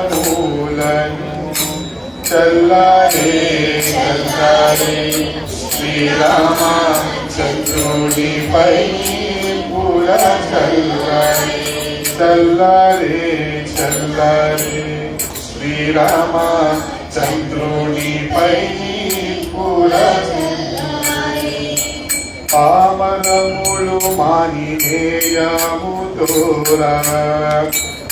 చంపకమూలను చల్లారే చల్లారే శ్రీరామచంద్రునిపై పూల చల్లారే చల్లారే చల్లారే శ్రీరామచంద్రునిపై పూల పామనములు మానినేయము తోరా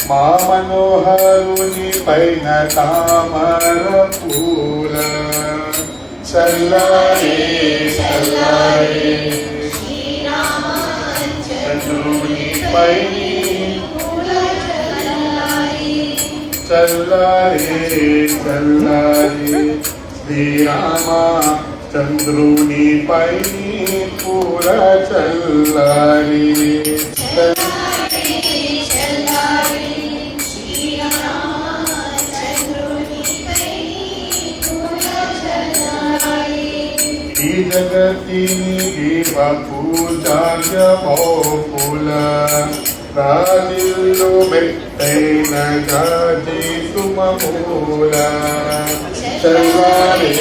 మా మనోహరుని పైన తామర పూల చల్లారే చల్లారే చంద్రునిపై చల్లారే చల్లారే శ్రీరామ చంద్రునిపై పూల చల్లారే ఈ జగతిని పూజార్యమో పూల రాజిల్లు మెట్టైన గాజి సుమమూల చల్లారే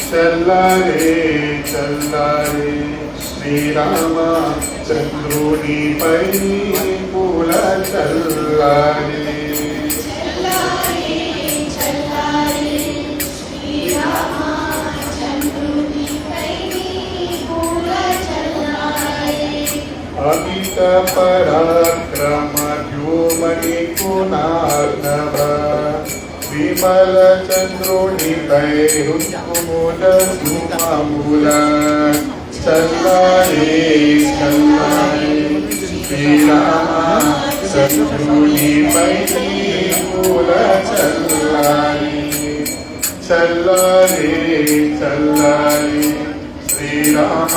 చల్లారే చల్లారే శ్రీరామ చంద్రునిపై పూల చల్లారే అమిత పరాక్రమ వ్యోమని కునార్ణవ విమల చంద్రునిపై రుక్కుముల సుమముల చల్లారే చల్లారే శ్రీరామ చంద్రునిపై పూల చల్లారే చల్లారే చల్లారే శ్రీరామ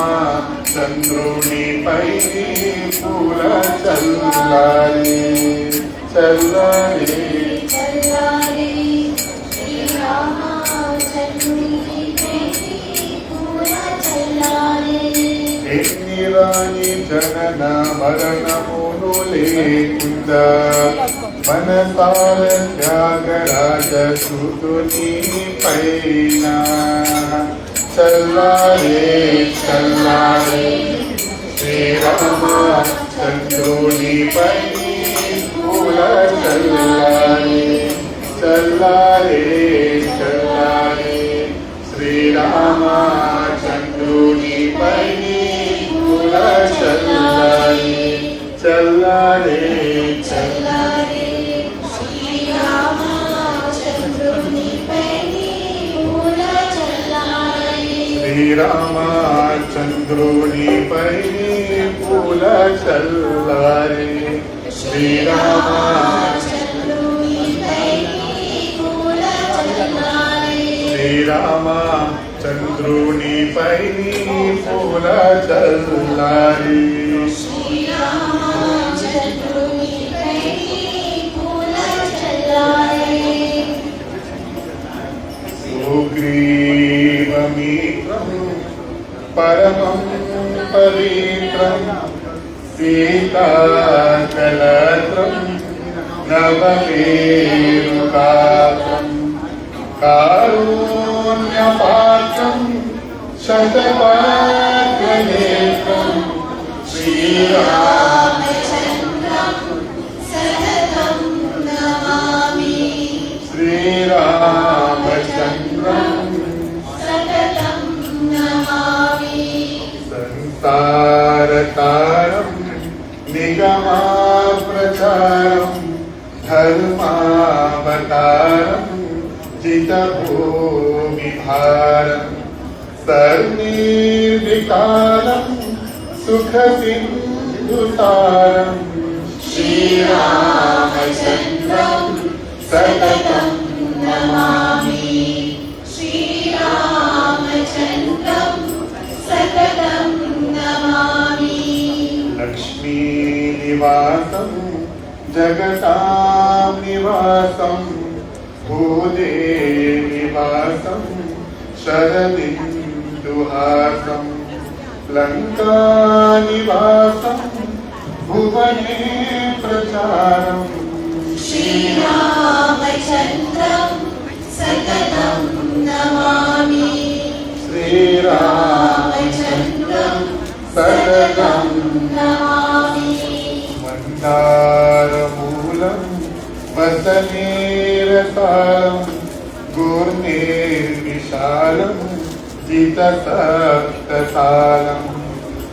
చంద్రునిపై పూల చల్లారే చల్లారే ఎన్ని రాని జనన మరణమును లేకుండా మనసార త్యాగరాజ సుతుని పైన చల్లారే చల్లారే శ్రీరామ చంద్రునిపై పూల చల్లారే చల్లారే చల్లారే శ్రీరామ చంద్రునిపై పూల చల్లారే చల్లారే చల్లారే శ్రీరామ చంద్రునిపై పూల చల్లారే శ్రీరామ చంద్రునిపై పూల చల్లారే శ్రీరామ శ్రీరామ చంద్రునిపై పూల చల్లారే సుగ్రీవమిత్రం పరమం పవిత్రం సీతాకలత్రం నవమేరుకాత్రం కారుణ్యపాత్రం శతపాత్రనేత్రం శ్రీరామచంద్రం సతతం నమామి శ్రీరామచంద్రం సతతం నమామి సంసారతారం నిగమాప్రచారం ధర్మావతారం జితభూమిభారం సర్నిర్వికారం సుఖసింధుసారం శ్రీరామచంద్రం సతతం నమామి శ్రీరామచంద్రం సతతం నమామి లక్ష్మీనివాసం జగతాం నివాసం భూదేవివాసం శరదిందు सुहासं लङ्कानिवासं भुवने प्रचारम् श्रीरामचन्द्रं सततं नमामि श्रीरामचन्द्रं सततं नमामि मन्दारमूलं वसनेरसालं गुर्नेर्विशालं जितसप्तसालं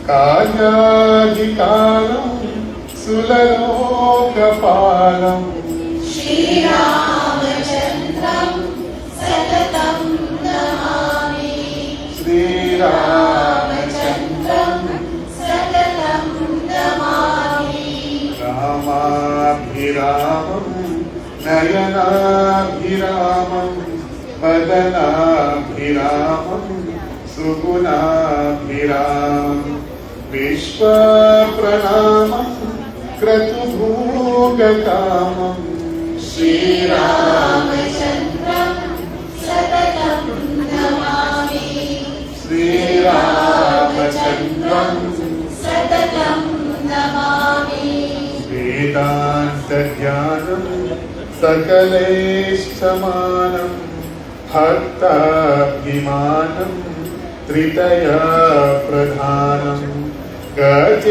कायादिकालं सुललोकपालम् श्रीरामचन्द्रं सततं नमामि श्रीरामचन्द्रं सततं नमामि रामाभिरामं नयनाभिरामं वदनाभिरामं सुगुणाभिरामं विश्वप्रणामं क्रतुभोगकामम् श्रीरामचन्द्रं सततं नमामि श्रीरामचन्द्रं सततं नमामि वेदान्तज्ञानं सकलैश्चमानं भक्ताभिमानं त्रितया प्रधानं गजेन्द्रपालं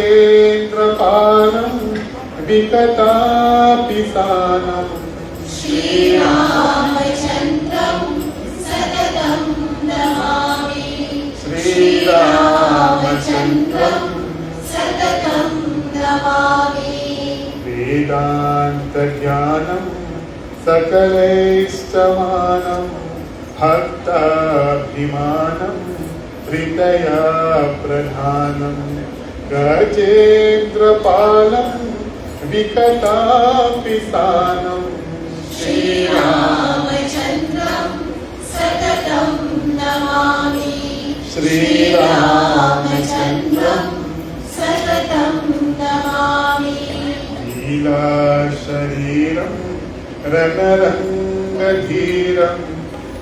विकटापिसानं श्रीरामचन्द्रं सततं नमामि श्रीरामचन्द्रं सततं नमामि वेदान्तज्ञानं सकलैश्चमानं भक्ताभिमानं त्रितया प्रधानं गजेन्द्रपालं विकटापिसानं श्रीरामचन्द्रं सततं नमामि श्रीरामचन्द्रं सततं नमामि लीलाशरीरं रणरङ्गधीरं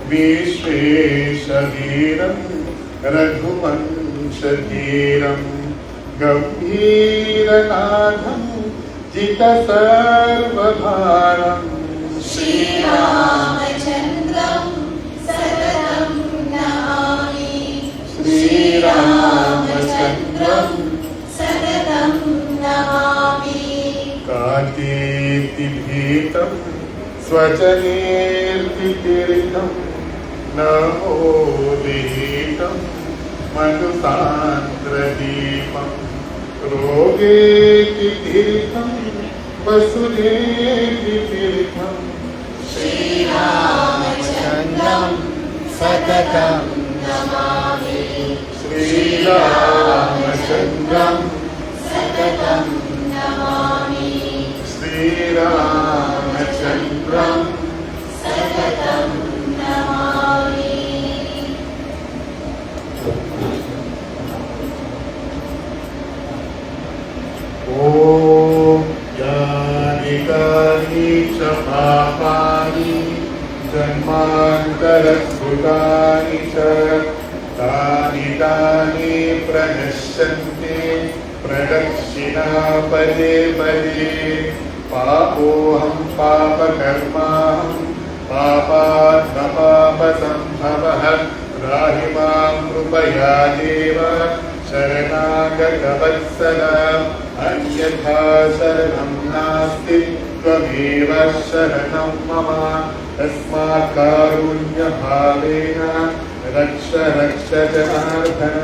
विश्वेशवीरं रघुवंशधीरं गम्भीरनाथं जितसर्वभारम् श्रीरामचन्द्रं सततं नमामि श्रीरामचन्द्रं सततं नमामि काकेतिभीतं स्वजनेर्वितीर्णं नमोदितं मधुसान्द्रदीपं रोगेतितीर्थं वसुदेवतीर्थं श्रीरामचन्द्रं सततं नमामि श्रीरामचन्द्रं सततं नमामि श्रीरामचन्द्रं सततं नमामि ॐ यानि कानि च पापानि जन्मान्तरस्फुटानि च तानि प्रणश्यन्ति प्रदक्षिणा पदे पदे पापोऽहं पापकर्माहं पापात्मपापसम्भवः त्राहि मां कृपया देव शरणागतवत्सल अन्यथा शरणं नास्ति त्वमेव शरणं मम तस्मात् कारुण्यभावेन रक्ष रक्ष जनार्दन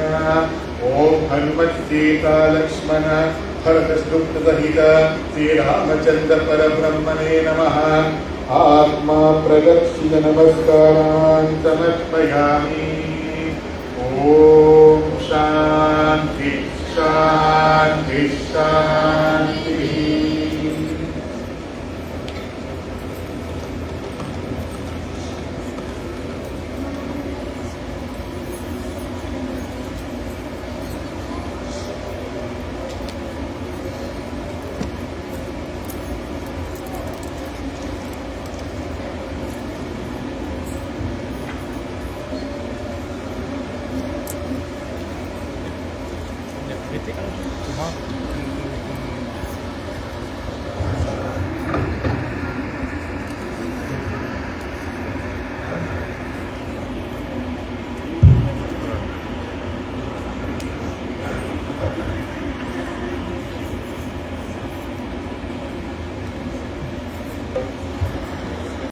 ॐ हनुमत्सीता लक्ष्मण भरतशत्रुघ्नसहित श्रीरामचन्द्र परब्रह्मणे नमः आत्मा प्रदक्षिण नमस्कारान् समर्पयामि ॐ शान्ति शान्ति शान्तिः येते का? मग